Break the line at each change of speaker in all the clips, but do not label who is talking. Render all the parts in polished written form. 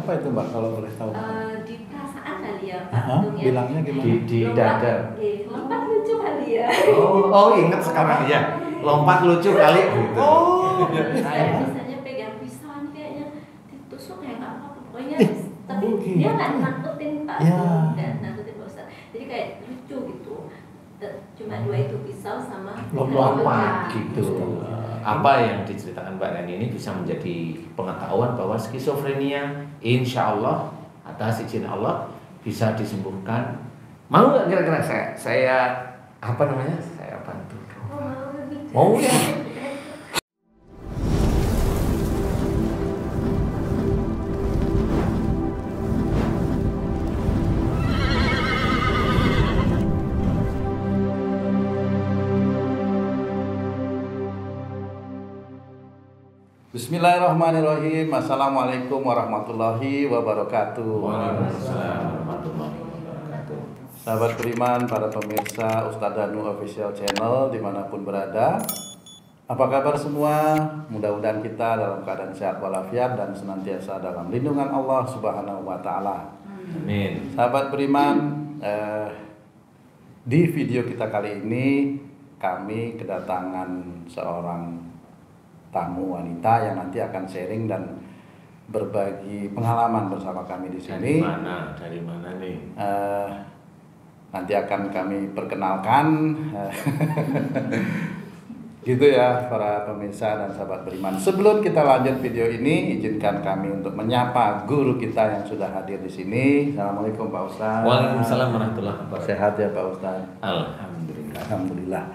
apa itu Mbak kalau boleh tahu?
Di perasaan kali ya Pak.
Bilangnya gimana?
Di dada.
Lompat lucu kali ya.
Oh ingat sekarang ya. Lompat lucu kali gitu.
Oh.
Saya misalnya pegang pisau ini kayaknya ditusuk ya nggak apa-apa. Pokoknya tapi
gitu.
dia nggak nakutin Pak.
Ya.
Dan nakutin Pak Ustadz. Jadi kayak lucu gitu. Cuma dua itu pisau sama
lompat gitu. Apa yang diceritakan Mbak Reni ini bisa menjadi pengetahuan bahwa skizofrenia insya Allah atas izin Allah bisa disembuhkan. Mau nggak kira-kira saya apa namanya? Saya bantu. Mau ya?
Bismillahirrahmanirrahim. Assalamualaikum warahmatullahi wabarakatuh.
Waalaikumsalam warahmatullahi wabarakatuh.
Sahabat beriman, para pemirsa Ustadz Danu Official Channel dimanapun berada, apa kabar semua? Mudah-mudahan kita dalam keadaan sehat walafiat dan senantiasa dalam lindungan Allah Subhanahu wa Ta'ala.
Amin.
Sahabat beriman, di video kita kali ini kami kedatangan seorang tamu wanita yang nanti akan sharing dan berbagi pengalaman bersama kami di sini.
Dari mana nih?
Nanti akan kami perkenalkan, gitu ya para pemirsa dan sahabat beriman. Sebelum kita lanjut video ini, izinkan kami untuk menyapa guru kita yang sudah hadir di sini. Assalamualaikum Pak Ustadz.
Waalaikumsalam warahmatullahi wabarakatuh.
Sehat ya Pak Ustadz.
Alhamdulillah.
Alhamdulillah.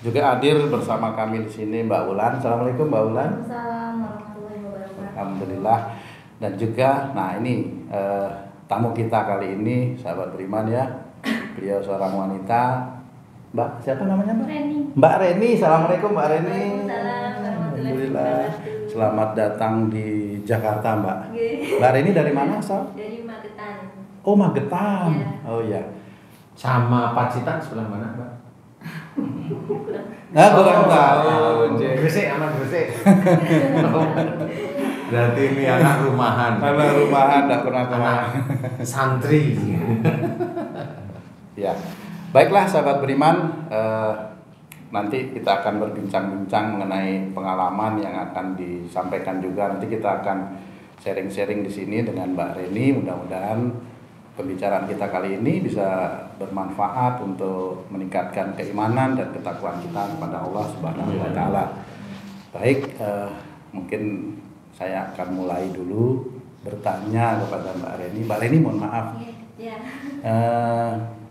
Juga hadir bersama kami di sini Mbak Ulan. Assalamualaikum Mbak Ulan.
Waalaikumsalam warahmatullahi wabarakatuh.
Alhamdulillah. Dan juga, nah ini tamu kita kali ini, sahabat beriman ya. Beliau seorang wanita. Mbak, siapa namanya Mbak?
Reni.
Mbak Reni. Assalamualaikum Mbak Reni.
Waalaikumsalam warahmatullahi
Alhamdulillah.
wabarakatuh.
Selamat datang di Jakarta Mbak.
Oke.
Mbak Reni dari mana asal?
Dari Magetan.
Oh Magetan.
Ya.
Oh ya.
Sama Pacitan sebelah mana, Mbak?
Nah kurang tahu.
Gresik, aman Gresik. Berarti ini anak rumahan.
Anak rumahan, tidak pernah kemana.
Santri.
Ya, baiklah sahabat beriman, nanti kita akan berbincang-bincang mengenai pengalaman yang akan disampaikan juga. Nanti kita akan sharing-sharing di sini dengan Mbak Reni. Mudah-mudahan pembicaraan kita kali ini bisa bermanfaat untuk meningkatkan keimanan dan ketakwaan kita kepada Allah Subhanahu wa Ta'ala. Baik, mungkin saya akan mulai dulu bertanya kepada Mbak Reni. Mbak Reni, mohon maaf.
Ya.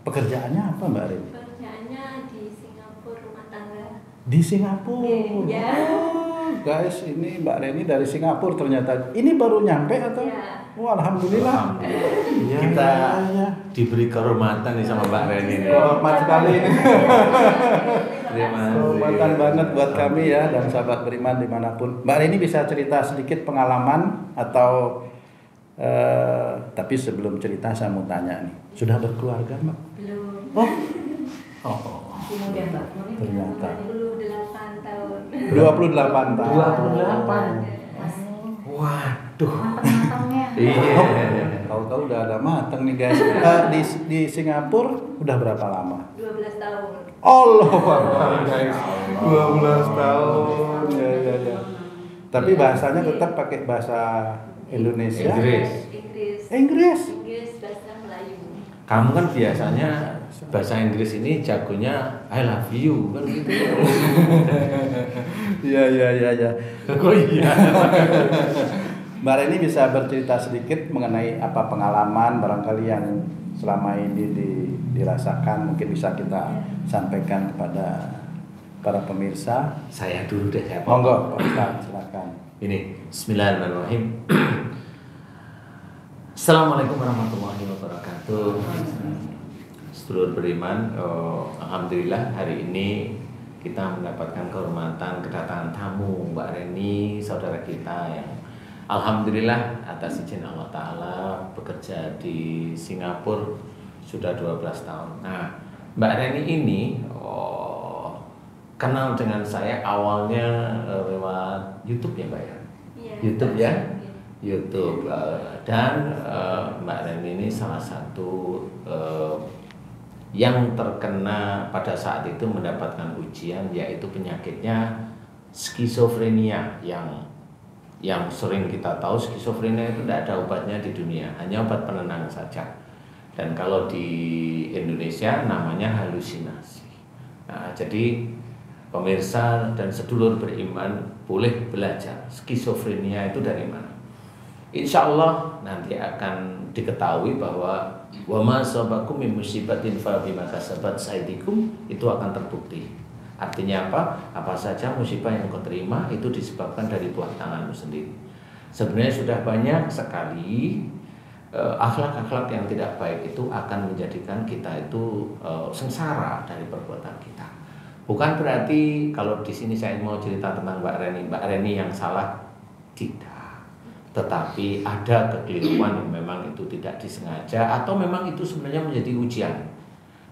Pekerjaannya apa Mbak Reni?
Pekerjaannya di Singapura rumah tangga.
Di Singapura.
Ya.
Oh, guys, ini Mbak Reni dari Singapura ternyata. Ini baru nyampe atau?
Ya.
Oh, alhamdulillah. Ya,
Kita
ya.
diberi kehormatan nih sama Mbak Reni ini.
Hormat sekali ini.
Terima kasih.
Kehormatan banget buat kami ya dan sahabat beriman dimanapun. Mbak Reni bisa cerita sedikit pengalaman atau tapi sebelum cerita saya mau tanya nih, sudah berkeluarga Mbak?
Belum.
Oh,
Masih muda Mbak.
Ternyata.
Dulu 8 tahun.
28 tahun.
28. Waduh.
Matang-matangnya.
Iya.
Tahu-tahu udah ada mateng nih guys. Di Singapura udah berapa lama?
12 tahun.
Allah Akbar guys. 12 tahun. Ya. Tapi bahasanya tetap pakai bahasa Indonesia.
Inggris.
Inggris.
Bahasa Melayu.
Kamu kan biasanya bahasa Inggris ini jagonya I love you kan gitu.
Iya.
Oh iya.
Mbak Reni bisa bercerita sedikit mengenai apa pengalaman barangkali yang selama ini dirasakan, mungkin bisa kita sampaikan kepada para pemirsa.
Saya dulu deh, saya
Monggo, Pak Ustadz, silakan.
Ini Bismillahirrahmanirrahim. Assalamualaikum warahmatullahi wabarakatuh. Sedulur beriman, alhamdulillah hari ini kita mendapatkan kehormatan kedatangan tamu Mbak Reni, saudara kita yang alhamdulillah atas izin Allah Ta'ala bekerja di Singapura sudah 12 tahun. Nah, Mbak Reni ini kenal dengan saya awalnya lewat YouTube ya Mbak ya?
Iya.
YouTube ya? YouTube dan Mbak Reni ini salah satu yang terkena pada saat itu mendapatkan ujian, yaitu penyakitnya skizofrenia yang sering kita tahu. Skizofrenia itu tidak ada obatnya di dunia, hanya obat penenang saja. Dan kalau di Indonesia namanya halusinasi. Nah, jadi pemirsa dan sedulur beriman boleh belajar skizofrenia itu dari mana. Insya Allah nanti akan diketahui bahwa wa ma sabakum min musibatin fa bima kasabat aydikum, itu akan terbukti. Artinya apa? Apa saja musibah yang kau terima itu disebabkan dari buah tanganmu sendiri. Sebenarnya sudah banyak sekali akhlak-akhlak yang tidak baik itu akan menjadikan kita itu sengsara dari perbuatan kita. Bukan berarti kalau di sini saya mau cerita tentang Mbak Reni yang salah, tidak. Tetapi ada kekeliruan yang memang itu tidak disengaja atau memang itu sebenarnya menjadi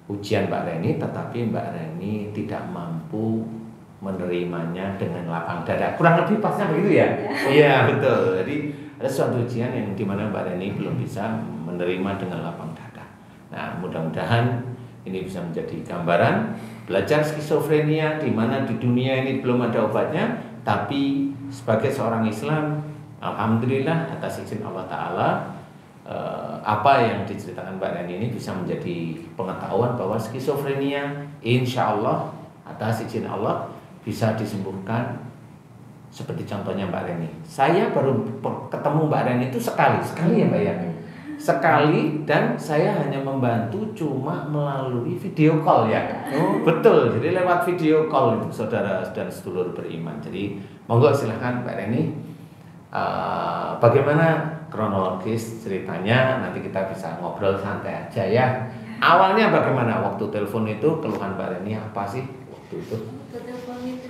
ujian Mbak Reni, tetapi Mbak Reni tidak mampu menerimanya dengan lapang dada. Kurang lebih pasnya begitu ya? Iya, betul. Jadi ada suatu ujian yang dimana Mbak Reni belum bisa menerima dengan lapang dada. Nah, mudah-mudahan ini bisa menjadi gambaran belajar skizofrenia di mana di dunia ini belum ada obatnya, tapi sebagai seorang Islam, alhamdulillah atas izin Allah Ta'ala, apa yang diceritakan Mbak Reni ini bisa menjadi pengetahuan bahwa skizofrenia insya Allah atas izin Allah bisa disembuhkan. Seperti contohnya Mbak Reni, saya baru ketemu Mbak Reni itu sekali ya Mbak ya, sekali, dan saya hanya membantu cuma melalui video call ya. Oh, betul, jadi lewat video call itu saudara dan sedulur beriman. Jadi monggo silahkan Mbak Reni, bagaimana kronologis ceritanya, nanti kita bisa ngobrol santai aja ya. Awalnya bagaimana waktu telepon itu, keluhan Mbak Reni apa sih waktu itu?
Waktu telepon itu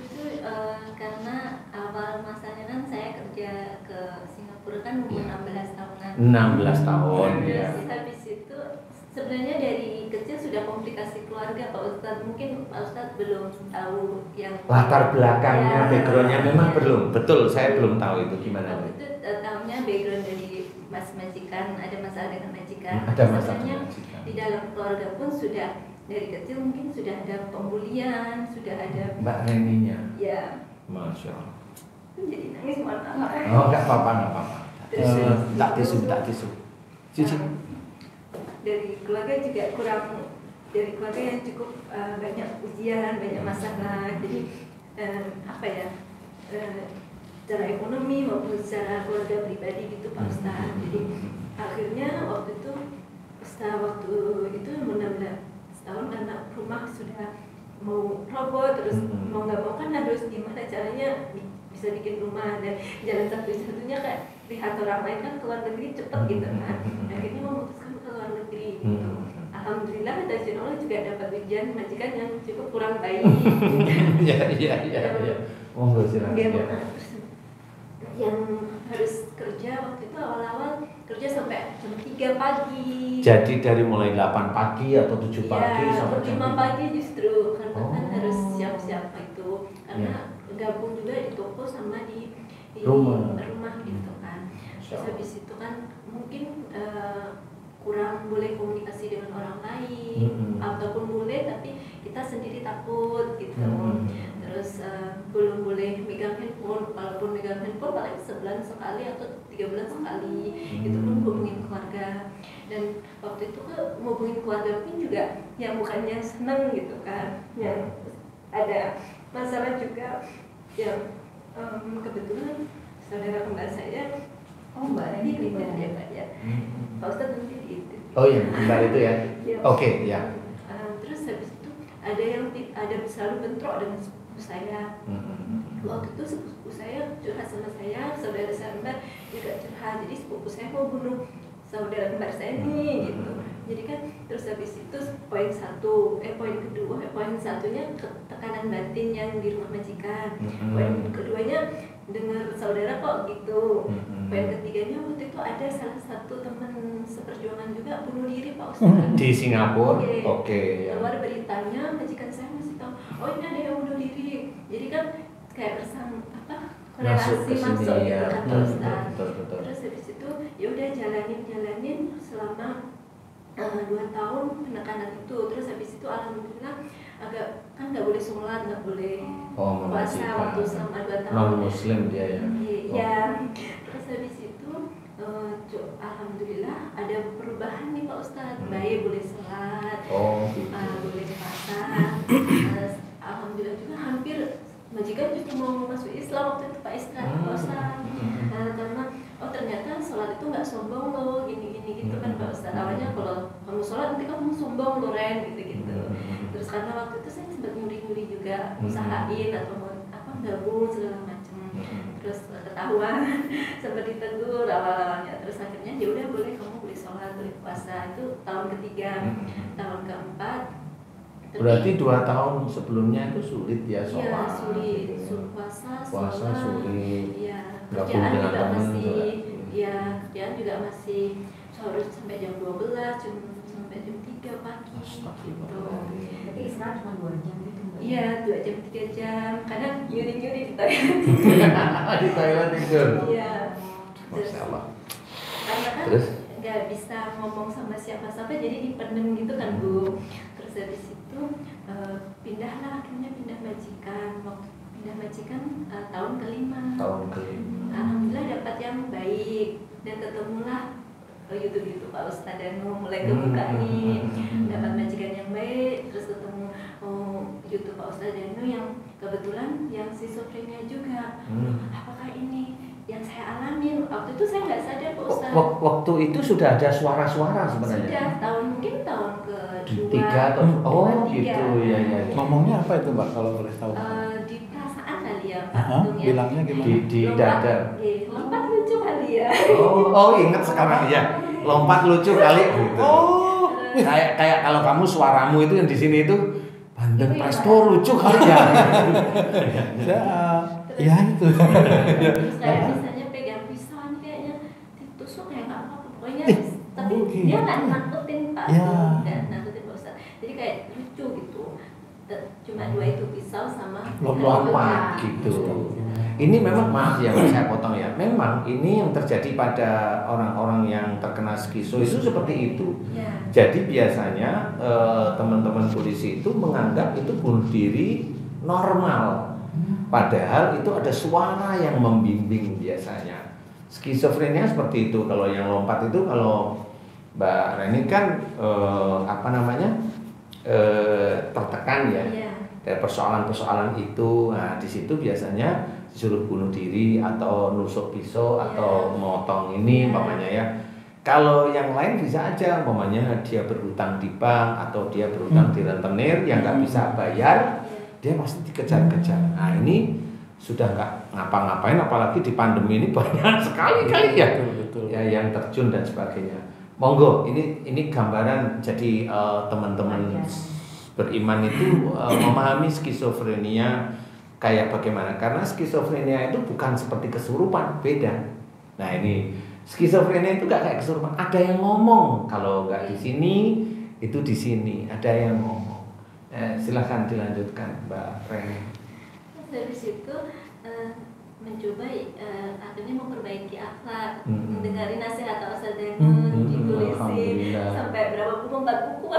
karena awal masanya kan saya kerja ke Singapura kan umur 16 tahunan.
16 tahun ya.
Terus habis itu sebenarnya dari kecil sudah komplikasi keluarga Pak Ustadz. Mungkin Pak Ustadz belum tahu yang
latar belakangnya,
ya,
backgroundnya memang
ya.
belum. Betul, saya belum tahu itu gimana.
Waktu itu tahunya background dari majikan, ada masalah dengan majikan.
Ada masalah
Sebenarnya
dengan majikan.
di dalam keluarga pun sudah dari kecil mungkin sudah ada pembulian, sudah ada
Mbak Reninya.
ya.
Masya Allah.
Jadi nangis malah.
Oh, nggak apa-apa. Tak tisu. Cuci.
Dari keluarga juga kurang, dari keluarga yang cukup banyak ujian, banyak masalah. Jadi apa ya, secara ekonomi maupun secara keluarga pribadi gitu Pak Ustadz. Jadi akhirnya waktu itu setahun karena rumah sudah mau roboh, terus mau nggak mau kan harus gimana caranya bisa bikin rumah, dan jalan satu-satunya kayak lihat orang lain kan keluar negeri cepet gitu kan. Akhirnya memutuskan ke luar negeri gitu. Alhamdulillah dari Allah juga dapat ujian majikan yang cukup kurang baik.
Iya. Monggo silakan.
Yang harus kerja waktu itu awal-awal kerja sampai jam 3 pagi.
Jadi dari mulai 8 pagi atau 7 pagi sampai jam
5 pagi justru karena kan harus siap-siap itu. Karena
ya,
gabung juga di toko sama di rumah gitu kan. Terus habis itu kan mungkin kurang boleh komunikasi dengan orang lain, ataupun boleh tapi kita sendiri takut gitu. Terus belum boleh megang handphone, walaupun megang handphone paling sebulan sekali atau 3 bulan sekali, itu pun hubungin keluarga. Dan waktu itu hubungin keluarga pun juga yang bukannya seneng gitu kan, yang ada masalah juga yang kebetulan saudara kembar saya, Mbak Reni kembar ya Pak ya, Pak Ustadz nanti itu.
Oh iya, kembar itu ya. Oke, ya.
Terus habis itu ada selalu bentrok dengan sepupu saya. Waktu itu sepupu saya curhat sama saya, saudara saya kembar juga curhat. Jadi sepupu saya mau bunuh saudara kembar saya nih gitu. Jadi kan terus habis itu poin satunya tekanan batin yang di rumah majikan. Poin keduanya dengar saudara kok gitu. Poin ketiganya waktu itu ada salah satu teman seperjuangan juga bunuh diri Pak Ustadz
di Singapura.
Oke. Keluar beritanya majikan saya masih tahu, oh ini ada yang bunuh diri. Jadi kan kayak korelasi masuk
ya.
gitu kan Pak Ustadz.
Betul.
Terus habis jalanin selama 2 tahun penekanan itu. Terus habis itu alhamdulillah agak kan nggak boleh sholat, nggak boleh puasa waktu selama 2 tahun.
Non muslim dia ya.
Iya. Terus habis itu alhamdulillah ada perubahan nih Pak Ustadz. Bayi boleh sholat, boleh puasa. Alhamdulillah juga hampir majikan justru mau masuk Islam waktu itu Pak Ustadz. Karena ternyata sholat itu nggak sombong loh, gini gitu kan Pak Ustadz. Awalnya kalau kamu sholat nanti kamu sombong loh Ren, gitu. Terus karena waktu itu saya sempat nyuri juga, usahain atau gabung segala macam. Terus ketahuan, sempat ditegur awal-awalnya. Terus akhirnya ya udah boleh, kamu boleh sholat, boleh puasa. Itu tahun ketiga. Tahun keempat.
Berarti 2 tahun sebelumnya itu sulit ya sholat.
Iya sulit, puasa
sulit.
Iya.
Kerjaan
juga masih, kerjaan juga masih harus sampai jam 12, sampai jam 3 pagi. Gitu.
Tapi istirahat cuma 2 jam gitu.
Iya, 2 jam 3 jam. Kadang nyuri-nyuri di Thailand.
Di Thailand tidur.
Iya.
Masya Allah.
Karena kan nggak bisa ngomong sama siapa-siapa, jadi dipendem gitu kan Bu. Terus habis itu akhirnya pindah majikan. Waktu pindah majikan tahun kelima. Alhamdulillah dapat yang baik dan ketemulah YouTube Pak Ustadz Danu mulai kebuka nih, dapat majikan yang baik, terus ketemu YouTube Pak Ustadz Danu yang kebetulan yang schizophrenia juga. Apakah ini yang saya alamin? Waktu itu saya nggak sadar Pak Ustadz.
Waktu itu sudah ada suara-suara sebenarnya.
Sudah mungkin tahun kedua.
3 atau gitu ya.
Ngomongnya apa itu Mbak kalau boleh tahu?
Di perasaan kali ya Pak.
Bilangnya gimana?
Di dada.
Lompat lucu kali ya.
Ingat sekarang ya. Lompat lucu kali gitu. Kayak kalau kamu suaramu itu yang di sini itu Bandeng Presto lucu kali ya.
Ya itu.
Terus kayak misalnya pegang pisau ini kayaknya ditusuk kayak nggak apa-apa pokoknya. Tapi dia nggak nakutin Pak. Nggak nakutin Pak Ustadz. Jadi kayak lucu gitu. Cuma 2 itu pisau sama
lompat gitu. Ini memang, maaf ya saya potong ya. Memang ini yang terjadi pada orang-orang yang terkena skizo itu seperti itu. Jadi biasanya teman-teman polisi itu menganggap itu bunuh diri normal. Padahal itu ada suara yang membimbing biasanya. Skizofrenia seperti itu. Kalau yang lompat itu, kalau Mbak Reni kan tertekan ya dari persoalan-persoalan itu. Nah di situ biasanya disuruh bunuh diri atau nusuk pisau atau motong ini umpamanya ya. Kalau yang lain bisa aja umpamanya dia berhutang di bank atau dia berhutang di rentenir yang nggak bisa bayar, dia pasti dikejar-kejar. Nah ini sudah nggak ngapa-ngapain, apalagi di pandemi ini banyak sekali kali ya, ya yang terjun dan sebagainya. Monggo, ini gambaran jadi teman-teman beriman itu memahami skizofrenia kayak bagaimana, karena skizofrenia itu bukan seperti kesurupan, beda. Nah ini skizofrenia itu nggak kayak kesurupan, ada yang ngomong, kalau nggak di sini itu di sini ada yang ngomong. Silahkan dilanjutkan Mbak Reni.
Dari situ mencoba akhirnya memperbaiki akhlak, mendengarin nasihat Ustadz Danu, ditulisin sampai berapa buku, 4 buku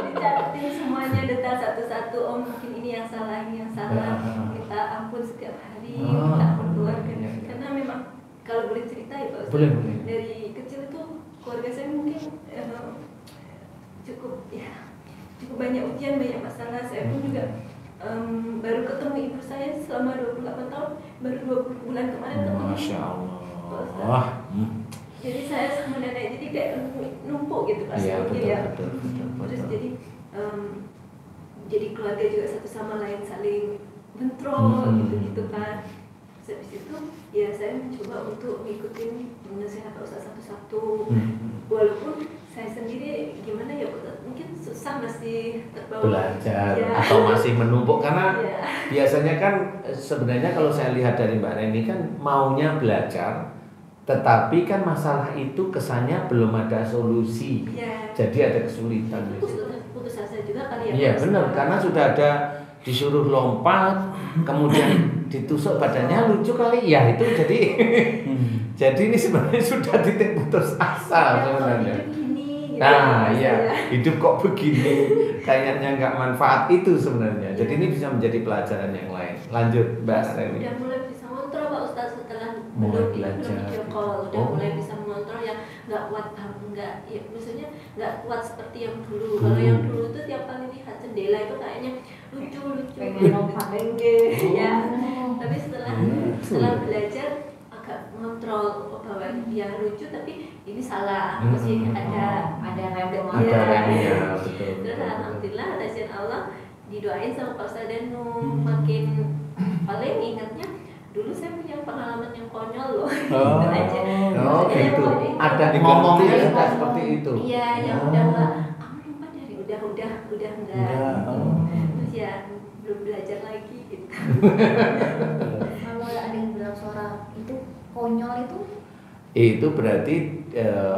dicatin semuanya detail satu-satu. Mungkin ini yang salah, minta ampun setiap hari, minta ampun keluarga. Karena memang kalau boleh cerita ya Pak Ustadz, dari kecil itu keluarga saya mungkin cukup banyak ujian, banyak masalah. Saya pun juga baru ketemu ibu saya selama 28 tahun, baru 20 bulan kemarin ketemu.
Masya Allah.
Jadi saya sama nenek jadi kayak numpuk gitu Pak.
Betul.
Terus jadi keluarga juga satu sama lain saling bentrok gitu kan. Terus habis itu ya saya mencoba untuk ngikutin nasihat Ustaz satu-satu. Walaupun saya sendiri gimana ya, mungkin susah, masih terbawa
belajar atau masih menumpuk, karena biasanya kan sebenarnya kalau saya lihat dari Mbak Reni kan maunya belajar, tetapi kan masalah itu kesannya belum ada solusi, jadi ada kesulitan.
Putus asa juga kali ya.
Iya benar, karena sudah ada disuruh lompat, kemudian ditusuk badannya, lucu kali ya itu jadi jadi ini sebenarnya sudah titik putus asa sebenarnya. Nah, iya, hidup kok begini, kayaknya nggak manfaat itu sebenarnya. Jadi ini bisa menjadi pelajaran yang lain. Lanjut, Mbak Reni.
Udah mulai bisa ngontrol Pak Ustadz setelah
Mulai
belum
belajar.
video call, udah mulai bisa mengontrol yang nggak kuat, nggak, ya maksudnya nggak kuat seperti yang dulu. Kalau yang dulu tuh tiap kali lihat jendela itu kayaknya lucu,
pengen lompat
ya. Tapi setelah belajar agak mengontrol bahwa dia lucu tapi ini salah, mesti ada rem,
Ada remnya, betul.
Terus alhamdulillah rezeki Allah didoain sama Pak Ustadz Danu, makin paling ingatnya dulu saya punya pengalaman yang konyol loh. Gitu aja.
Oh,
Maksudnya
gitu.
yang
Ada
konyol.
ngomongnya sudah seperti itu.
Iya, yang udah nggak, kamu lupa dari udah enggak. Terus ya belum belajar lagi gitu.
Kalau ada yang bilang suara itu konyol
Itu berarti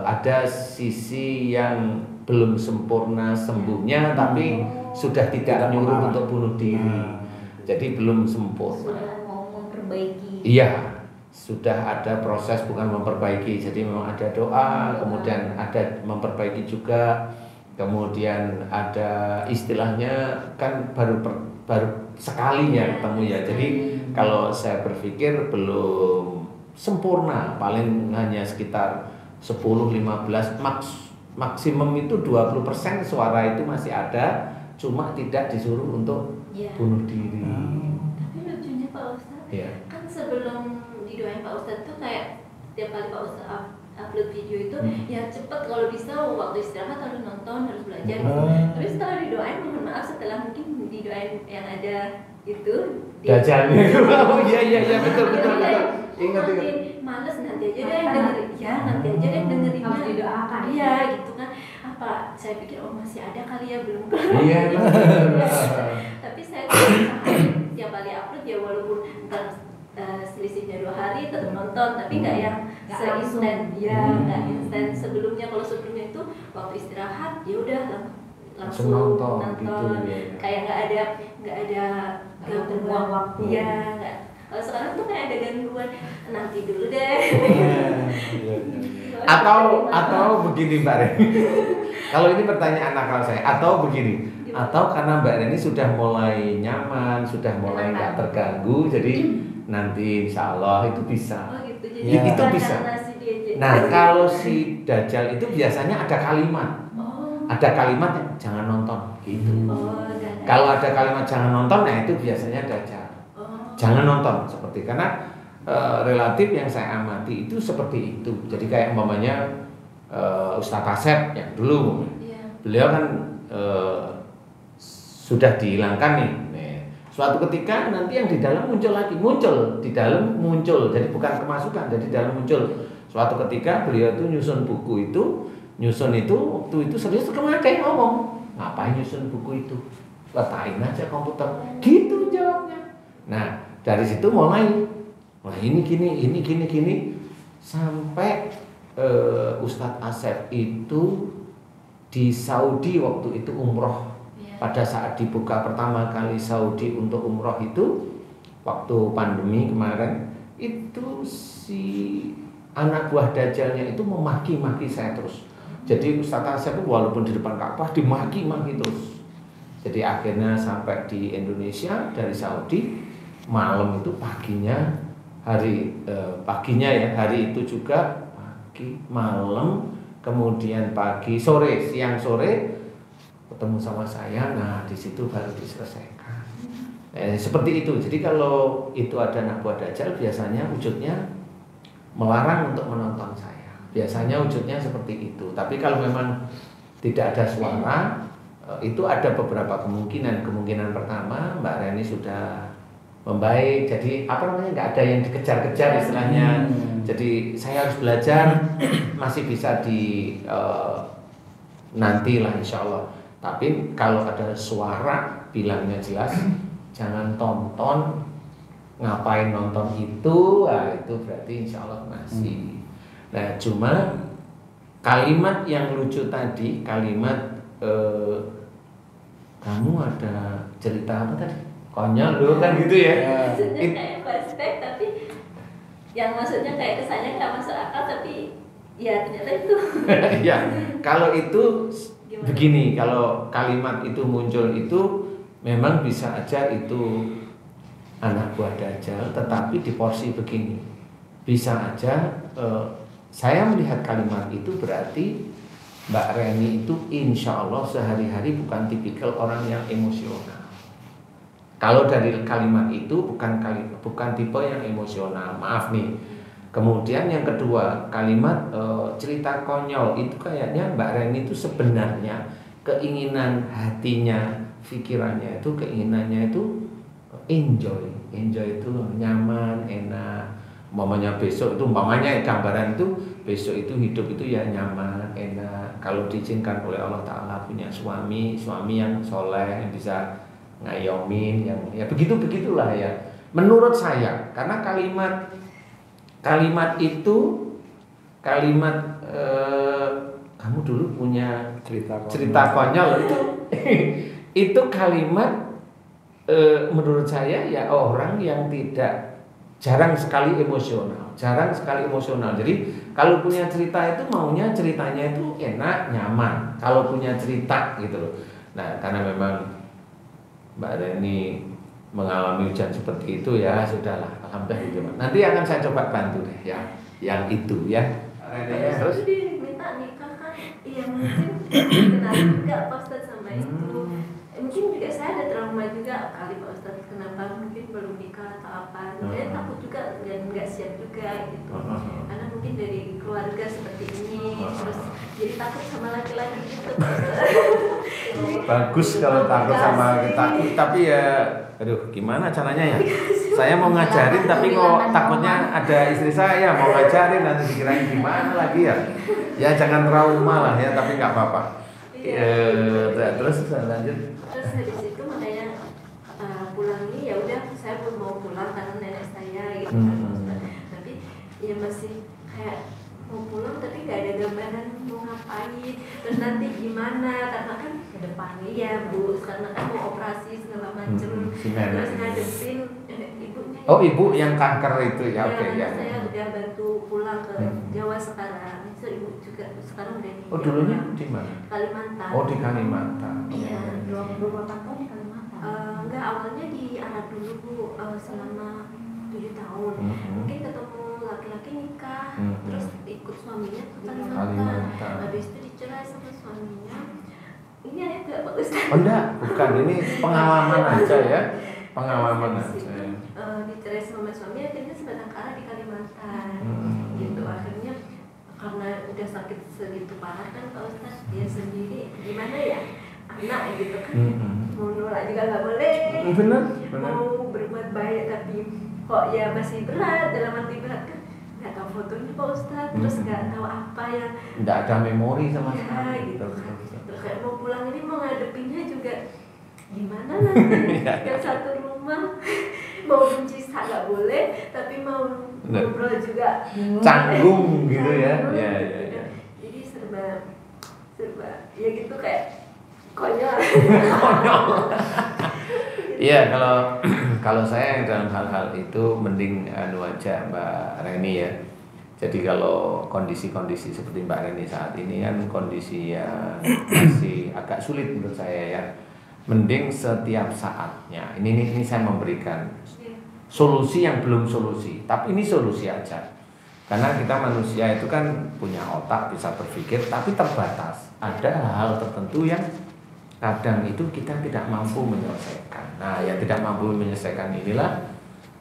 ada sisi yang belum sempurna sembuhnya, tapi sudah tidak nyuruh untuk bunuh diri. Jadi belum sempurna.
sudah mau memperbaiki.
Iya, sudah ada proses, bukan memperbaiki. Jadi memang ada doa, kemudian ada memperbaiki juga, kemudian ada istilahnya kan baru sekalinya ketemu ya. Jadi kalau saya berpikir belum sempurna, paling hanya sekitar 10-15 maksimum itu 20% suara itu masih ada, cuma tidak disuruh untuk bunuh diri.
Tapi lucunya Pak Ustadz,
Iya.
kan sebelum didoain Pak Ustadz tuh kayak tiap kali Pak Ustadz upload video itu ya cepet kalau bisa waktu istirahat harus nonton, harus belajar gitu. Tapi setelah didoain, mohon maaf setelah mungkin didoain yang ada itu
Dajalnya. Oh iya betul. Ingat.
males nanti aja deh dengerin, nanti aja deh dengerin,
Harus didoakan.
Iya gitu kan. Apa saya pikir masih ada kali ya, belum
Iya.
tapi saya usahain tiap kali upload ya walaupun ntar selisihnya 2 hari tetap nonton, tapi nggak yang se-instan nggak instan sebelumnya. Kalau sebelumnya itu waktu istirahat ya udah langsung
nonton gitu, ya.
Kayak nggak ada
buang waktu.
Ya nggak. Kalau sekarang tuh kayak ada gangguan, nanti dulu deh.
Atau begini Mbak Reni. Kalau ini pertanyaan nakal saya, atau begini, atau karena Mbak Reni sudah mulai nyaman, sudah mulai nggak terganggu, jadi nanti insya Allah itu bisa.
Oh gitu, jadi
Itu bisa. Nah kalau si Dajjal itu biasanya ada kalimat, jangan nonton gitu. Kalau ada kalimat jangan nonton, nah itu biasanya Dajjal. Jangan nonton seperti, karena relatif yang saya amati itu seperti itu. Jadi kayak umpamanya Ustadz Asep yang dulu, beliau kan sudah dihilangkan nih. Suatu ketika nanti yang di dalam muncul di dalam muncul. Jadi bukan kemasukan, jadi di dalam muncul. Suatu ketika beliau itu nyusun buku itu, waktu itu serius kemana ada yang ngomong, ngapain nyusun buku itu? Letain aja komputer, gitu jawabnya. Nah dari situ mulai, ini gini, sampai Ustadz Asep itu di Saudi waktu itu umroh. Pada saat dibuka pertama kali Saudi untuk umroh itu, waktu pandemi kemarin, itu si anak buah Dajjalnya itu memaki-maki saya terus. Jadi Ustadz Asep walaupun di depan Ka'bah dimaki-maki terus. Jadi akhirnya sampai di Indonesia dari Saudi, malam itu hari itu juga pagi, malam, kemudian pagi, siang sore ketemu sama saya. Nah di situ baru diselesaikan. Seperti itu. Jadi kalau itu ada anak buah Dajjal, biasanya wujudnya melarang untuk menonton saya. Biasanya wujudnya seperti itu. Tapi kalau memang tidak ada suara, itu ada beberapa kemungkinan. Kemungkinan pertama, Mbak Reni sudah membaik, jadi nggak ada yang dikejar-kejar istilahnya. Jadi saya harus belajar, masih bisa nantilah insya Allah. Tapi kalau ada suara bilangnya jelas, jangan tonton, ngapain nonton itu, itu berarti insya Allah masih. Nah cuma kalimat yang lucu tadi, kalimat kamu ada cerita apa tadi? konyol loh kan gitu ya.
Maksudnya kayak flashback tapi yang maksudnya kayak kesannya nggak masuk akal tapi ya ternyata itu.
Ya, kalau itu
Gimana?
begini, kalau kalimat itu muncul itu memang bisa aja itu anak buah Dajjal, tetapi di porsi begini. Bisa aja saya melihat kalimat itu berarti Mbak Reni itu insya Allah sehari-hari bukan tipikal orang yang emosional. Kalau dari kalimat itu bukan tipe yang emosional, maaf nih. Kemudian yang kedua, kalimat cerita konyol itu kayaknya Mbak Reni itu sebenarnya keinginan hatinya, pikirannya itu keinginannya itu enjoy itu nyaman, enak. Umpamanya besok itu, umpamanya gambaran itu besok itu hidup itu ya nyaman, enak. Kalau diizinkan oleh Allah Ta'ala punya suami yang soleh, yang bisa ngayomin, yang ya begitulah ya. Menurut saya, karena kalimat itu kamu dulu punya cerita konyol itu kalimat menurut saya ya orang yang jarang sekali emosional. Jadi kalau punya cerita itu maunya ceritanya itu enak, nyaman. Kalau punya cerita gitu loh. Nah, karena memang Mbak Reni mengalami ujian seperti itu ya sudahlah, alhamdulillah. Nanti akan saya coba bantu deh ya, yang itu ya.
Terus diminta nikah kan, iya mungkin kenal juga Pak Ustadz sama itu. Mungkin juga saya ada trauma juga kali Pak Ustadz, kenapa mungkin belum nikah atau apa. Saya takut juga dan nggak siap juga gitu. Karena mungkin dari keluarga seperti ini, terus jadi takut sama laki-laki gitu Pak Ustadz.
Bagus kalau takut sama kita, tapi ya aduh gimana caranya ya, saya mau ngajarin tapi kok takutnya ada istri saya mau ngajarin nanti dikirain gimana lagi ya jangan trauma lah ya, tapi nggak apa-apa. Terus lanjut.
Terus habis itu makanya pulangnya ya udah saya pun mau pulang karena nenek saya gitu kan. Tapi ya masih kayak mau pulang tapi nggak ada gambaran mau ngapain, terus nanti gimana karena kan ke depannya ya Bu, karena kan mau operasi segala macem, terus ngadepin ibunya.
Oh ibu yang kanker itu ya, oke ya.
Saya udah bantu pulang ke Jawa sekarang, so ibu juga sekarang udah di.
Oh dulunya di mana?
Kalimantan.
Oh di Kalimantan.
Iya.
28 tahun di Kalimantan.
Enggak, awalnya di Arab dulu Bu, selama 7 tahun. Mungkin ketemu laki-laki nikah, terus ikut suaminya ke Kalimantan. Habis itu dicerai sama suaminya. Ini ada Pak Ustadz.
Oh enggak, bukan, ini pengalaman aja ya. Pengalaman aja.
Dicerai sama suami akhirnya sebatang kara di Kalimantan. Gitu akhirnya karena udah sakit segitu parah kan Pak Ustadz, dia sendiri gimana ya? Anak gitu kan. Mau nolak juga nggak boleh.
Benar.
Mau berbuat baik tapi kok ya masih berat, dalam arti berat kan nggak tahu fotonya Pak Ustadz, terus nggak tahu apa yang
nggak ada memori sama
ya,
sekali
gitu kan. Terus kayak mau pulang ini mau ngadepinnya juga gimana nanti yang satu rumah mau benci nggak boleh tapi mau ngobrol juga
canggung gitu ya. Ya.
Jadi serba ya gitu kayak konyol.
Iya, kalau saya dalam hal-hal itu mending aja Mbak Reni ya. Jadi kalau kondisi-kondisi seperti Mbak Reni saat ini kan kondisi yang masih agak sulit menurut saya ya. Mending setiap saatnya. Ini saya memberikan solusi yang belum solusi, tapi ini solusi aja. Karena kita manusia itu kan punya otak, bisa berpikir, tapi terbatas. Ada hal tertentu yang kadang itu kita tidak mampu menyelesaikan. Nah, yang tidak mampu menyelesaikan inilah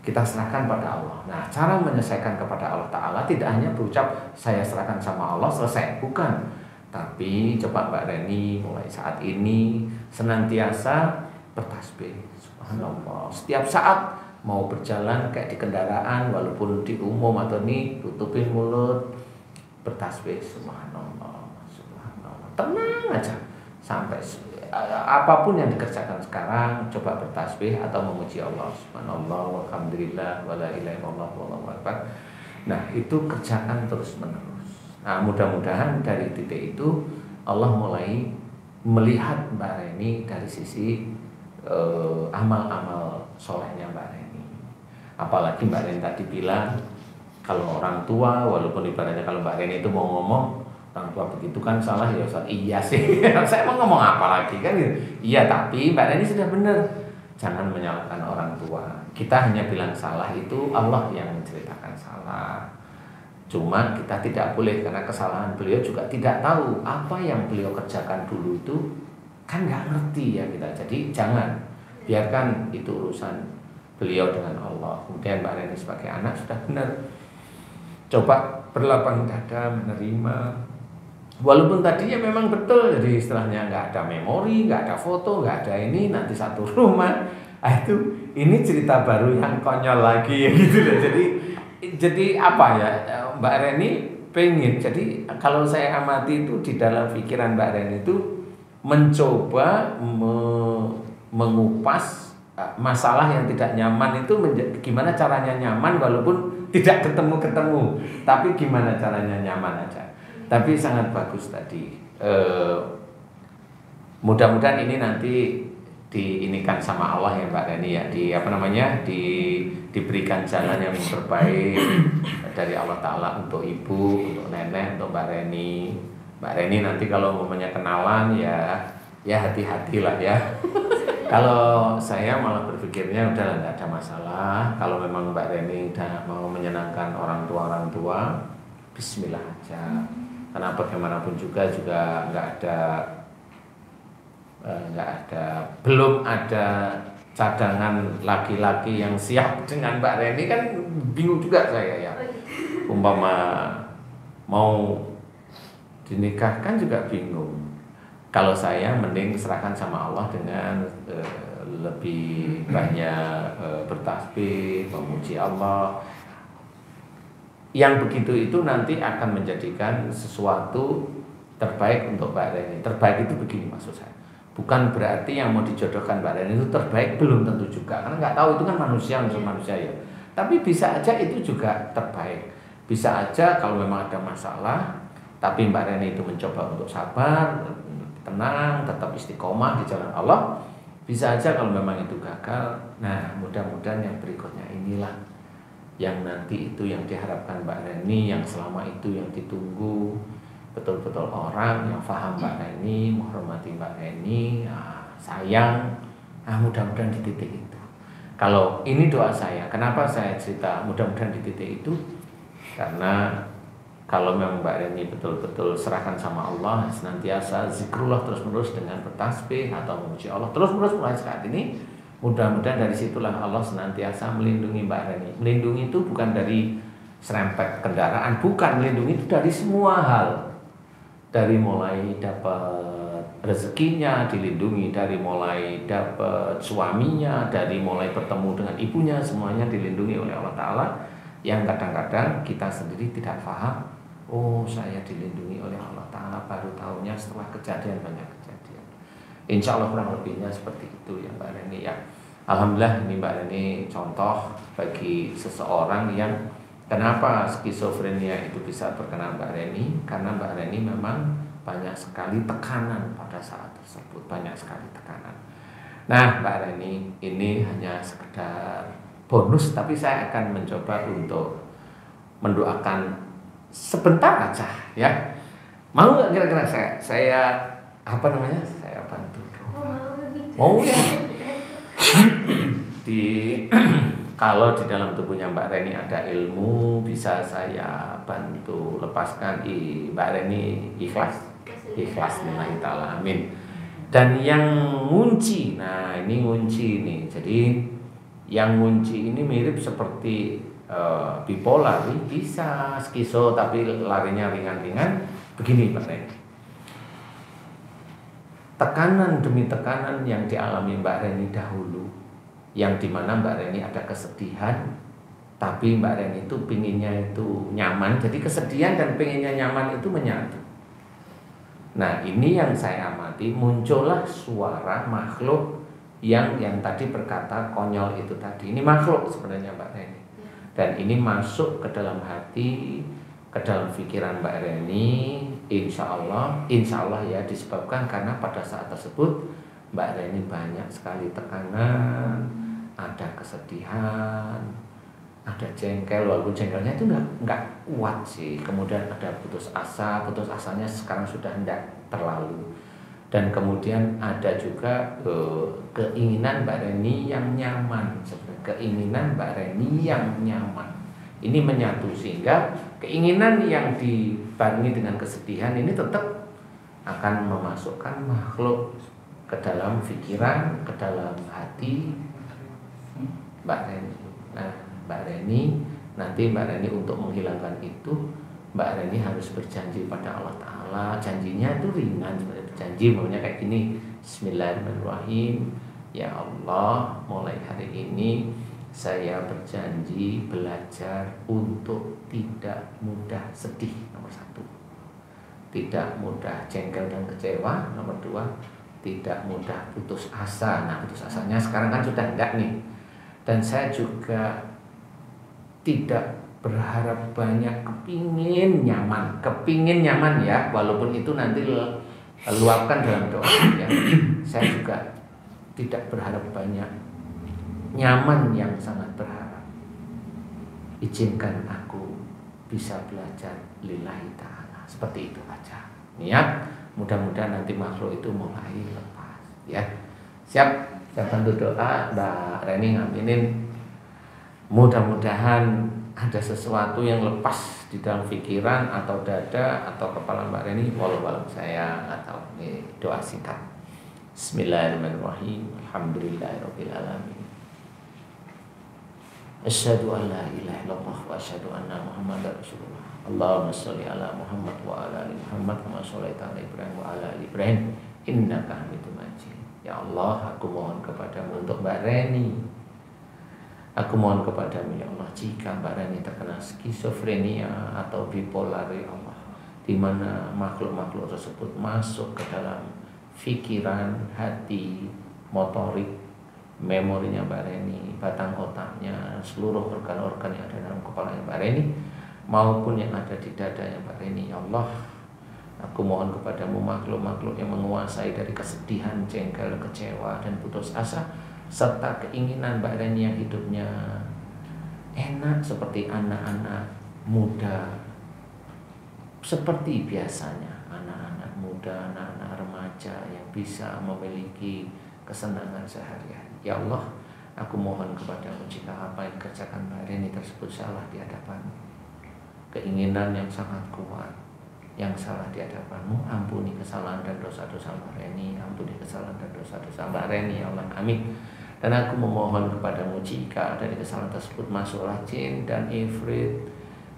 kita serahkan pada Allah. Nah, cara menyelesaikan kepada Allah Ta'ala tidak hanya berucap saya serahkan sama Allah selesai, bukan. Tapi coba Mbak Reni mulai saat ini senantiasa bertasbih. Subhanallah. Setiap saat mau berjalan kayak di kendaraan, walaupun di umum atau nih tutupin mulut, bertasbih. Subhanallah. Tenang aja sampai apapun yang dikerjakan sekarang, coba bertasbih atau memuji Allah. Subhanallah, walhamdulillah, wala ilaha illallah, wallahu akbar. Nah, itu kerjakan terus-menerus. Nah, mudah-mudahan dari titik itu Allah mulai melihat Mbak Reni dari sisi amal-amal solehnya Mbak Reni. Apalagi Mbak Reni tadi bilang kalau orang tua, walaupun ibaratnya kalau Mbak Reni itu mau ngomong orang tua begitu kan salah ya Ustaz. Iya sih. Saya mau ngomong apa lagi kan gitu. Iya, tapi Mbak Reni sudah benar. Jangan menyalahkan orang tua. Kita hanya bilang salah itu Allah yang menceritakan salah. Cuma kita tidak boleh karena kesalahan beliau juga tidak tahu apa yang beliau kerjakan dulu itu kan nggak ngerti ya kita. Jadi jangan biarkan itu urusan beliau dengan Allah. Kemudian Mbak Reni sebagai anak sudah benar. Coba berlapang dada menerima. Walaupun tadinya memang betul, jadi istilahnya nggak ada memori, nggak ada foto, nggak ada ini, nanti satu rumah. Ini cerita baru yang konyol lagi ya gitu loh. Jadi apa ya, Mbak Reni pengen. Jadi kalau saya amati itu di dalam pikiran Mbak Reni itu mencoba mengupas masalah yang tidak nyaman itu gimana caranya nyaman walaupun tidak ketemu, tapi gimana caranya nyaman aja. Tapi sangat bagus tadi. Mudah-mudahan ini nanti diinikan sama Allah ya Mbak Reni ya, diberikan jalan yang terbaik dari Allah Ta'ala untuk ibu, untuk nenek, untuk Mbak Reni. Mbak Reni nanti kalau umpamanya kenalan ya hati-hatilah ya. Kalau saya malah berpikirnya udahlah nggak ada masalah. Kalau memang Mbak Reni udah mau menyenangkan orang tua, Bismillah aja. Karena bagaimanapun juga belum ada cadangan laki-laki yang siap dengan Mbak Reni kan bingung juga saya ya. Umpama mau dinikahkan juga bingung. Kalau saya mending serahkan sama Allah dengan lebih banyak bertasbih, memuji Allah. Yang begitu itu nanti akan menjadikan sesuatu terbaik untuk Mbak Reni. Terbaik itu begini maksud saya. Bukan berarti yang mau dijodohkan Mbak Reni itu terbaik, belum tentu juga. Karena nggak tahu, itu kan manusia ya. Tapi bisa aja itu juga terbaik. Bisa aja kalau memang ada masalah, tapi Mbak Reni itu mencoba untuk sabar, tenang, tetap istiqomah di jalan Allah. Bisa aja kalau memang itu gagal. Nah, mudah-mudahan yang berikutnya inilah yang nanti itu yang diharapkan Mbak Reni, yang selama itu yang ditunggu. Betul-betul orang yang paham Mbak Reni, menghormati Mbak Reni, sayang. Mudah-mudahan di titik itu. Kalau ini doa saya, kenapa saya cerita mudah-mudahan di titik itu? Karena kalau memang Mbak Reni betul-betul serahkan sama Allah, senantiasa zikrullah terus-menerus dengan bertasbih atau memuji Allah terus-menerus mulai saat ini, mudah-mudahan dari situlah Allah senantiasa melindungi Mbak Reni. Melindungi itu bukan dari serempet kendaraan, bukan, melindungi itu dari semua hal. Dari mulai dapat rezekinya dilindungi, dari mulai dapat suaminya, dari mulai bertemu dengan ibunya, semuanya dilindungi oleh Allah Ta'ala. Yang kadang-kadang kita sendiri tidak paham, oh saya dilindungi oleh Allah Ta'ala, baru tahunya setelah kejadian, banyak kejadian. Insya Allah kurang lebihnya seperti itu ya Mbak Reni ya. Alhamdulillah ini Mbak Reni contoh bagi seseorang yang kenapa skizofrenia itu bisa terkena Mbak Reni. Karena Mbak Reni memang banyak sekali tekanan pada saat tersebut, banyak sekali tekanan. Nah Mbak Reni, ini hanya sekedar bonus, tapi saya akan mencoba untuk mendoakan sebentar aja ya. Mau nggak kira-kira saya bantu? Mau ya. Kalau di dalam tubuhnya Mbak Reni ada ilmu, bisa saya bantu lepaskan. Mbak Reni ikhlas lillahi ta'ala, amin. Dan yang ngunci, nah ini ngunci nih. Jadi yang ngunci ini mirip seperti bipolar, bisa skizo tapi larinya ringan-ringan. Begini Mbak Reni, tekanan demi tekanan yang dialami Mbak Reni dahulu, yang dimana Mbak Reni ada kesedihan, tapi Mbak Reni itu pinginnya itu nyaman. Jadi kesedihan dan pinginnya nyaman itu menyatu. Nah ini yang saya amati, muncullah suara makhluk yang tadi berkata konyol itu tadi. Ini makhluk sebenarnya Mbak Reni. Dan ini masuk ke dalam hati, ke dalam pikiran Mbak Reni. Insya Allah ya disebabkan karena pada saat tersebut Mbak Reni banyak sekali tekanan, ada kesedihan, ada jengkel, walaupun jengkelnya itu nggak kuat sih. Kemudian ada putus asanya sekarang sudah tidak terlalu. Dan kemudian ada juga keinginan Mbak Reni yang nyaman, keinginan Mbak Reni yang nyaman. Ini menyatu sehingga keinginan yang dibarengi dengan kesedihan ini tetap akan memasukkan makhluk ke dalam pikiran, ke dalam hati Mbak Reni. Nah, Mbak Reni, nanti Mbak Reni untuk menghilangkan itu, Mbak Reni harus berjanji pada Allah Ta'ala. Janjinya itu ringan, seperti berjanji maunya kayak gini. Bismillahirrahmanirrahim. Ya Allah, mulai hari ini saya berjanji belajar untuk tidak mudah sedih, nomor 1. Tidak mudah jengkel dan kecewa, nomor 2. Tidak mudah putus asa. Nah, putus asanya sekarang kan sudah enggak nih. Dan saya juga tidak berharap banyak, kepingin nyaman ya, walaupun itu nanti luapkan dalam doa ya. Saya juga tidak berharap banyak, nyaman yang sangat berharap. Izinkan aku bisa belajar lillahi ta'ala. Seperti itu aja. Niat, mudah-mudahan nanti makhluk itu mulai lepas ya. Siap, saya bantu doa Mbak Reni ngaminin. Mudah-mudahan ada sesuatu yang lepas di dalam pikiran atau dada atau kepala Mbak Reni. Walau saya atau doa singkat. Bismillahirrahmanirrahim. Alhamdulillahirabbil alamin. Asyhadu an la ilaha illallah wa asyhadu anna Muhammadar Rasulullah. Allahumma sholli ala Muhammad wa ala ali Muhammad kama shallaita ala Ibrahim wa ala ali Ibrahim innaka Hamidum Majid. Ya Allah, aku mohon kepadamu untuk Mbak Reni. Aku mohon kepadamu ya Allah, jika Mbak Reni terkena skizofrenia atau bipolar ya Allah, di mana makhluk-makhluk tersebut masuk ke dalam pikiran, hati, motorik, memorinya Mbak Reni, batang otaknya, seluruh organ-organ yang ada dalam kepalanya Mbak Reni maupun yang ada di dadanya Mbak Reni ya Allah, aku mohon kepadamu makhluk-makhluk yang menguasai dari kesedihan, jengkel, kecewa dan putus asa serta keinginan Mbak Reni yang hidupnya enak seperti anak-anak muda, seperti biasanya anak-anak muda, anak-anak remaja yang bisa memiliki kesenangan sehari-hari. Ya Allah, aku mohon kepadamu jika apa yang dikerjakan Mbak Reni tersebut salah di hadapanmu, keinginan yang sangat kuat yang salah di hadapanmu, ampuni kesalahan dan dosa-dosa Mbak Reni, ampuni kesalahan dan dosa-dosa Mbak Reni ya Allah, amin. Dan aku memohon kepadamu jika dari kesalahan tersebut masuklah jin dan ifrit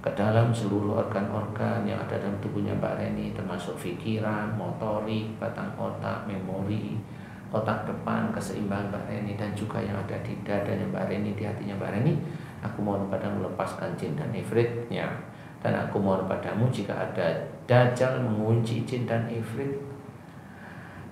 ke dalam seluruh organ-organ yang ada dalam tubuhnya Mbak Reni, termasuk pikiran, motorik, batang otak, memori, otak depan, keseimbangan Mbak Reni, dan juga yang ada di dadanya Mbak Reni, di hatinya Mbak Reni. Aku mohon padamu lepaskan jin dan ifritnya. Dan aku mohon padamu jika ada dajjal mengunci jin dan ifrit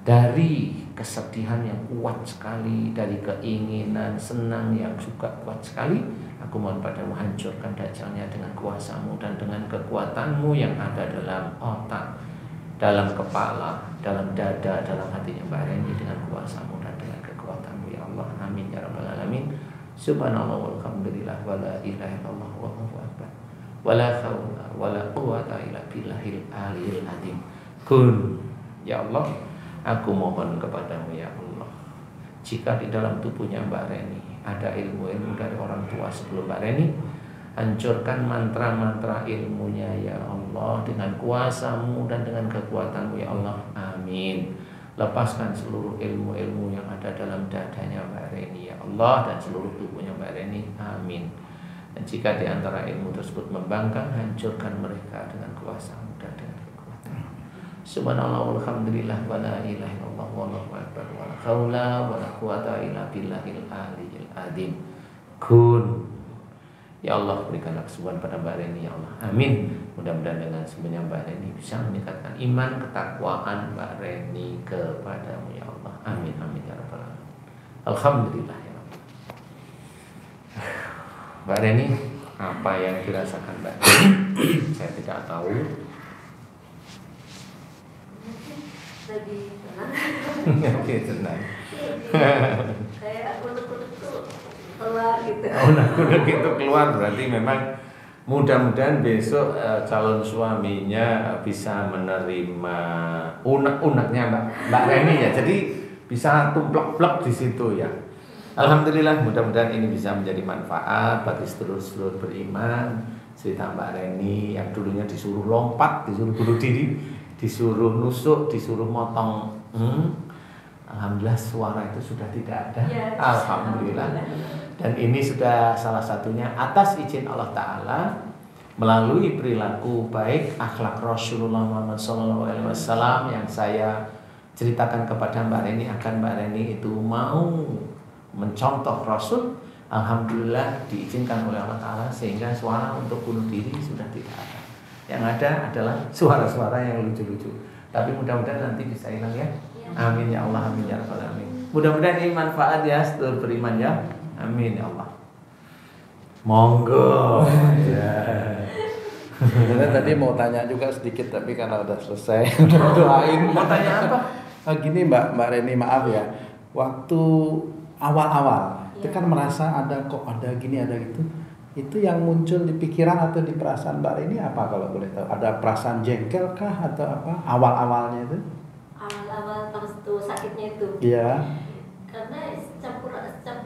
dari kesedihan yang kuat sekali, dari keinginan senang yang juga kuat sekali, aku mohon padamu hancurkan dajjalnya dengan kuasamu dan dengan kekuatanmu yang ada dalam otak, dalam kepala, dalam dada, dalam hatinya Mbak Reni, dengan kuasamu dan dengan kekuatanmu ya Allah, amin ya rabbal alamin. Subhanallah walhamdulillah wala ilaha illallah wallahu akbar wala haula wala quwata illa billahil aliyil azim. Kun ya Allah, aku mohon kepadamu ya Allah, jika di dalam tubuhnya Mbak Reni ada ilmu-ilmu dari orang tua sebelum Mbak Reni, hancurkan mantra-mantra ilmunya ya Allah dengan kuasamu dan dengan kekuatanmu ya Allah, amin. Lepaskan seluruh ilmu-ilmu yang ada dalam dadanya Mbak Reni ya Allah dan seluruh tubuhnya Mbak Reni, amin. Dan jika di antara ilmu tersebut membangkang, hancurkan mereka dengan kuasamu dan dengan kekuatanmu. Subhanallah walhamdulillah wala ilaha illallah wallahu akbar wala haula wala quwata illa billahil aliyil azim. Kun ya Allah, berikanlah kesembuhan pada Mbak Reni ya Allah, amin. Mudah-mudahan dengan sembuhnya Mbak Reni bisa meningkatkan iman, ketakwaan Mbak Reni kepadamu ya Allah, amin amin ya rabbal alamin. Alhamdulillah ya Rabbal. Mbak Reni, apa yang dirasakan Mbak Reni? Saya tidak tahu.
Mungkin lebih tenang.
Oke, tenang.
Kayak unek-unek tuh keluar gitu.
Unek-unek itu keluar berarti memang mudah-mudahan besok calon suaminya bisa menerima unek-uneknya Mbak Reni ya. Jadi bisa tumplek-plek di situ ya. Alhamdulillah, mudah-mudahan ini bisa menjadi manfaat bagi sedulur-sedulur beriman. Cerita Mbak Reni yang dulunya disuruh lompat, disuruh bunuh diri, disuruh nusuk, disuruh motong. Alhamdulillah suara itu sudah tidak ada.
Ya,
Alhamdulillah. Dan ini sudah salah satunya atas izin Allah Ta'ala melalui perilaku baik akhlak Rasulullah Muhammad SAW yang saya ceritakan kepada Mbak Reni akan Mbak Reni itu mau mencontoh Rasul. Alhamdulillah diizinkan oleh Allah Ta'ala sehingga suara untuk bunuh diri sudah tidak ada. Yang ada adalah suara-suara yang lucu-lucu. Tapi mudah-mudahan nanti bisa hilang ya. Amin ya Allah, amin ya rabbal alamin. Mudah-mudahan ini manfaat ya sedulur beriman ya. Amin ya Allah. Monggo. Ya.
Sebenarnya tadi mau tanya juga sedikit tapi karena udah selesai udah doain.
Mau tanya apa?
Gini Mbak Reni, maaf ya. Waktu awal-awal itu kan merasa ada kok ada gini ada gitu. Itu yang muncul di pikiran atau di perasaan Mbak Reni apa kalau boleh tahu? Ada perasaan jengkel kah atau apa awal-awalnya itu?
Awal-awal pas tuh sakitnya itu.
Iya.
Karena campur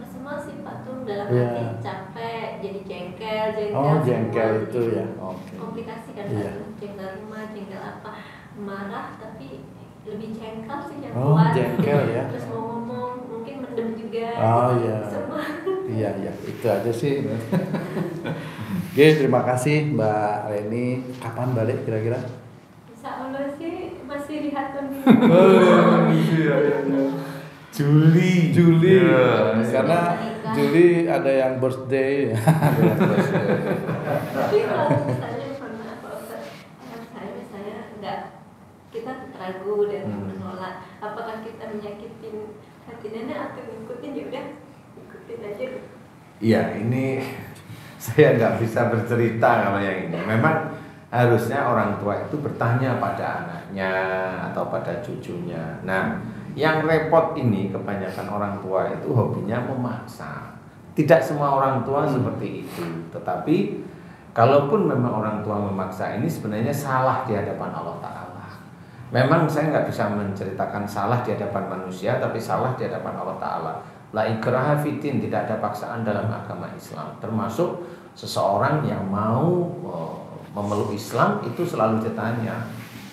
semua sih Pak tuh dalam
Iya.
hati capek, jadi jengkel
Oh,
semua,
jengkel
jadi
itu ya. Oke.
komplikasi kan
Iya.
Pak, jengkel rumah, jengkel apa, marah tapi lebih jengkel sih yang
Oh,
kuat.
jengkel ya.
Terus mau ngomong mungkin mendem juga.
Oh,
jadi
iya.
Semua.
Iya, itu aja sih. Oke, terima kasih Mbak Reni. Kapan balik kira-kira?
Insya Allah sih masih lihat kondisi.
Juli. Ya,
Karena Juli ada yang birthday.
Tapi kalau misalnya pernah Pak Ustadz, saya misalnya nggak, kita ragu dan menolak. Apakah kita menyakitin hati nenek atau ngikutin, ya udah ikutin aja.
Iya, ini saya nggak bisa bercerita kalau yang ini. Memang harusnya orang tua itu bertanya pada anaknya atau pada cucunya. Nah, yang repot ini kebanyakan orang tua itu hobinya memaksa. Tidak semua orang tua seperti itu. Tetapi kalaupun memang orang tua memaksa, ini sebenarnya salah di hadapan Allah Ta'ala. Memang saya nggak bisa menceritakan salah di hadapan manusia, tapi salah di hadapan Allah Ta'ala. La ikraha fiddin, tidak ada paksaan dalam agama Islam. Termasuk seseorang yang mau memeluk Islam itu selalu ditanya,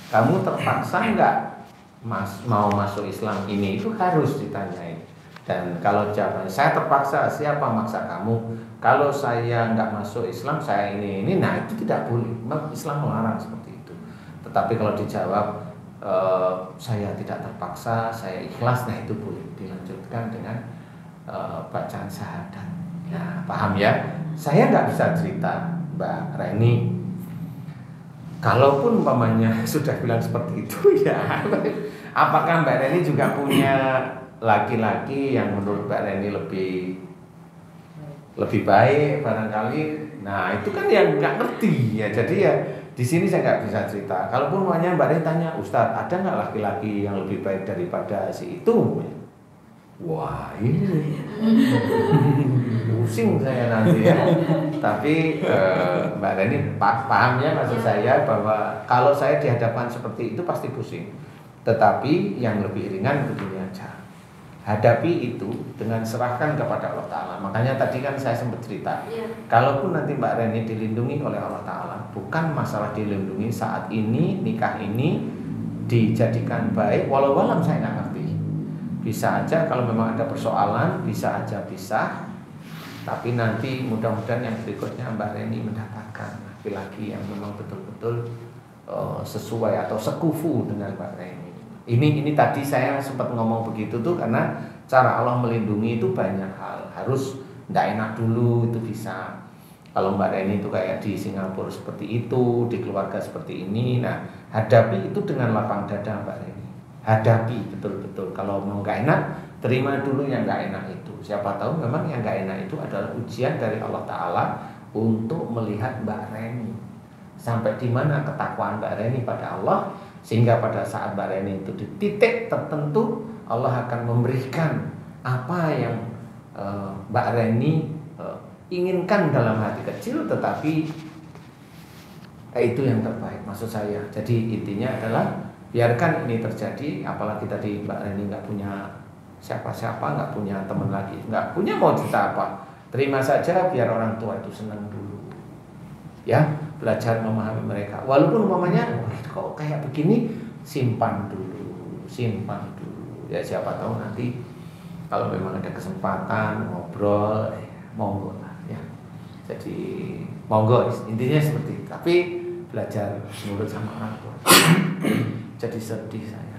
kamu terpaksa nggak mau masuk Islam? Ini itu harus ditanyain. Dan kalau jawabannya saya terpaksa, siapa maksa kamu? Kalau saya nggak masuk Islam, saya ini, nah itu tidak boleh. Islam melarang seperti itu. Tetapi kalau dijawab saya tidak terpaksa, saya ikhlas, nah itu boleh dilanjutkan dengan bacaan syahadat. Nah, paham ya? Saya nggak bisa cerita Mbak Reni. Kalaupun umpamanya sudah bilang seperti itu, ya apakah Mbak Reni juga punya laki-laki yang menurut Mbak Reni lebih baik barangkali? Nah, itu kan yang nggak ngerti ya. Jadi ya di sini saya nggak bisa cerita. Kalaupun umpamanya Mbak Reni tanya, Ustadz, ada nggak laki-laki yang lebih baik daripada si itu? Wah, ini pusing saya nanti ya. Tapi Mbak Reni paham ya maksud saya, bahwa kalau saya di hadapan seperti itu pasti pusing. Tetapi yang lebih ringan begini aja, hadapi itu dengan serahkan kepada Allah Ta'ala. Makanya tadi kan saya sempat cerita, kalaupun nanti Mbak Reni dilindungi oleh Allah Ta'ala, bukan masalah dilindungi saat ini, nikah ini dijadikan baik, walau alam saya nggak ngerti. Bisa aja kalau memang ada persoalan, bisa aja pisah. Tapi nanti mudah-mudahan yang berikutnya Mbak Reni mendapatkan laki-laki yang memang betul-betul sesuai atau sekufu dengan Mbak Reni. Ini tadi saya sempat ngomong begitu tuh karena cara Allah melindungi itu banyak hal. Harus nggak enak dulu itu bisa. Kalau Mbak Reni itu kayak di Singapura seperti itu, di keluarga seperti ini, nah hadapi itu dengan lapang dada Mbak Reni. Hadapi betul-betul. Kalau mau nggak enak, terima dulu yang nggak enak itu. Siapa tahu memang yang nggak enak itu adalah ujian dari Allah Ta'ala untuk melihat Mbak Reni sampai di mana ketakwaan Mbak Reni pada Allah, sehingga pada saat Mbak Reni itu di titik tertentu Allah akan memberikan apa yang Mbak Reni inginkan dalam hati kecil, tetapi itu yang terbaik maksud saya. Jadi intinya adalah biarkan ini terjadi. Apalagi tadi Mbak Reni nggak punya siapa-siapa, nggak punya teman lagi, nggak punya mau cerita apa, terima saja, biar orang tua itu senang dulu, ya, belajar memahami mereka. Walaupun umpamanya kok kayak begini, simpan dulu, ya, siapa tahu nanti kalau memang ada kesempatan ngobrol, monggo lah, ya. Jadi monggo, intinya seperti itu. Tapi belajar nurut sama orang tua. Jadi sedih saya.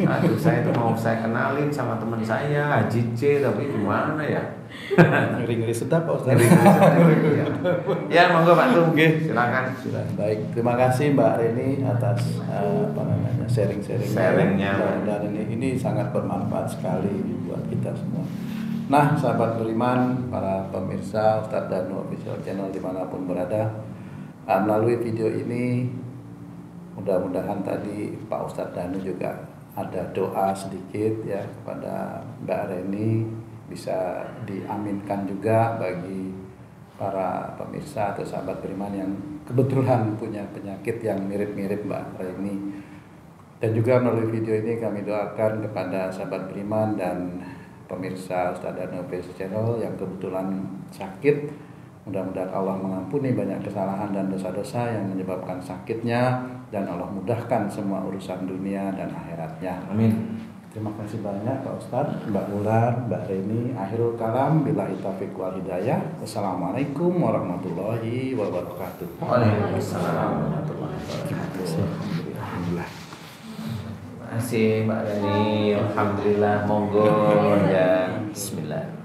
Aduh, saya tuh mau saya kenalin sama teman saya Haji C, tapi gimana ya?
Ngeri-ngeri sedap Pak Ustaz.
Ya, monggo Pak Tung, silakan.
Baik, terima kasih Mbak Reni atas sharing-sharingnya. Dan ini sangat bermanfaat sekali buat kita semua. Nah, sahabat beriman, para pemirsa Ustadz Danu Official Channel dimanapun berada, melalui video ini mudah-mudahan tadi Pak Ustadz Danu juga ada doa sedikit ya kepada Mbak Reni, bisa diaminkan juga bagi para pemirsa atau sahabat beriman yang kebetulan punya penyakit yang mirip-mirip Mbak Reni. Dan juga melalui video ini kami doakan kepada sahabat beriman dan pemirsa Ustadz Danu Official Channel yang kebetulan sakit. Mudah-mudahan Allah mengampuni banyak kesalahan dan dosa-dosa yang menyebabkan sakitnya, dan Allah mudahkan semua urusan dunia dan akhiratnya.
Amin.
Terima kasih banyak Pak Ustadz, Mbak Ular, Mbak Reni. Akhirul kalam, billahi taufiq wal hidayah. Wassalamualaikum warahmatullahi wabarakatuh.
Waalaikumsalam warahmatullahi wabarakatuh.
Alhamdulillah.
Terima kasih Mbak Reni. Alhamdulillah, monggo ya. Bismillah.